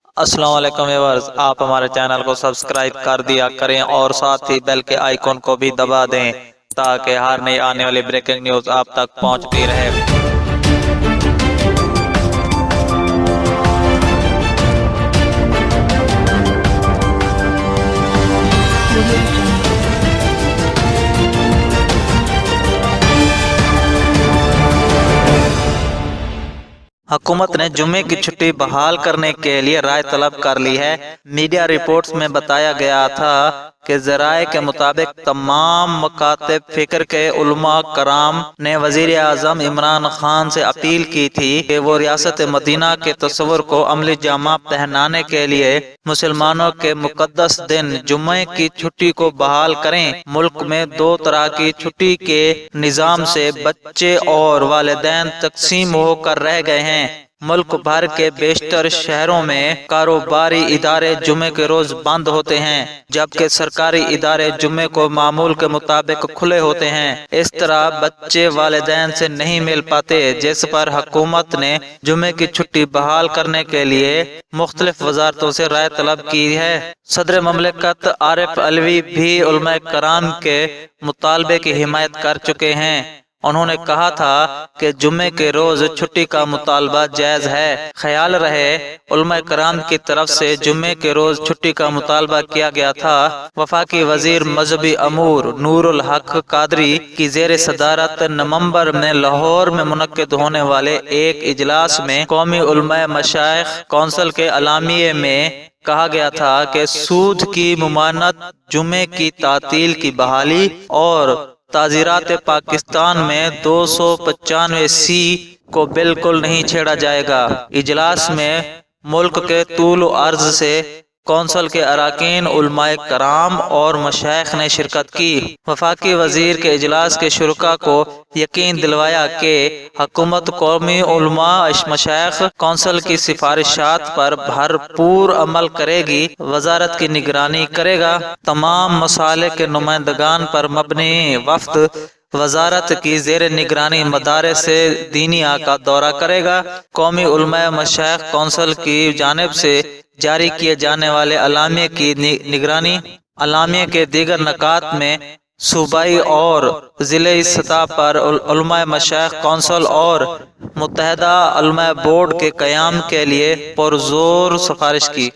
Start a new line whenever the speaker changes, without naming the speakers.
السلام علیکم ویورز، آپ ہمارے چینل کو سبسکرائب کر دیا کریں اور ساتھ ہی بیل کے آئیکن کو بھی دبا دیں تاکہ ہر نئی آنے والی بریکنگ نیوز آپ تک پہنچتی رہے۔ حکومت نے جمعے کی چھٹی بحال کرنے کے لیے رائے طلب کر لی ہے۔ میڈیا رپورٹس میں بتایا گیا تھا کہ ذرائع کے مطابق تمام مکاتب فکر کے علماء کرام نے وزیر اعظم عمران خان سے اپیل کی تھی کہ وہ ریاست مدینہ کے تصور کو عملی جامہ پہنانے کے لیے مسلمانوں کے مقدس دن جمعے کی چھٹی کو بحال کریں۔ ملک میں 2 طرح کی چھٹی کے نظام سے بچے اور والدین تقسیم ہو کر رہ گئے ہیں۔ ملک بھر کے بیشتر شہروں میں کاروباری ادارے جمعے کے روز بند ہوتے ہیں، جبکہ سرکاری ادارے جمعے کو معمول کے مطابق کھلے ہوتے ہیں۔ اس طرح بچے والدین سے نہیں مل پاتے، جس پر حکومت نے جمعے کی چھٹی بحال کرنے کے لیے مختلف وزارتوں سے رائے طلب کی ہے۔ صدر مملکت عارف علوی بھی علماء کرام کے مطالبے کی حمایت کر چکے ہیں۔ انہوں نے کہا تھا کہ جمعے کے روز چھٹی کا مطالبہ جائز ہے۔ خیال رہے، علماء کرام کی طرف سے جمعے کے روز چھٹی کا مطالبہ کیا گیا تھا۔ وفاقی وزیر مذہبی امور نور الحق قادری کی زیر صدارت نومبر میں لاہور میں منعقد ہونے والے ایک اجلاس میں قومی علماء مشائخ کونسل کے اعلامیے میں کہا گیا تھا کہ سود کی ممانعت، جمعے کی تعطیل کی بحالی اور تعزیرات پاکستان میں 295(c) کو بالکل نہیں چھیڑا جائے گا۔ اجلاس میں ملک کے طول و عرض سے کونسل کے اراکین، علماء کرام اور مشائخ نے شرکت کی۔ وفاقی وزیر کے اجلاس کے شرکاء کو یقین دلوایا کہ حکومت قومی علماء مشائخ کونسل کی سفارشات پر بھرپور عمل کرے گی، وزارت کی نگرانی کرے گا۔ تمام مسالک کے نمائندگان پر مبنی وفد وزارت کی زیر نگرانی مدارس دینیہ کا دورہ کرے گا۔ قومی علماء مشائخ کونسل کی جانب سے جاری کیے جانے والے اعلامیے کی نگرانی۔ اعلامیے کے دیگر نکات میں صوبائی اور ضلعی سطح پر علماء مشائخ کونسل اور متحدہ علماء بورڈ کے قیام کے لیے پرزور سفارش کی۔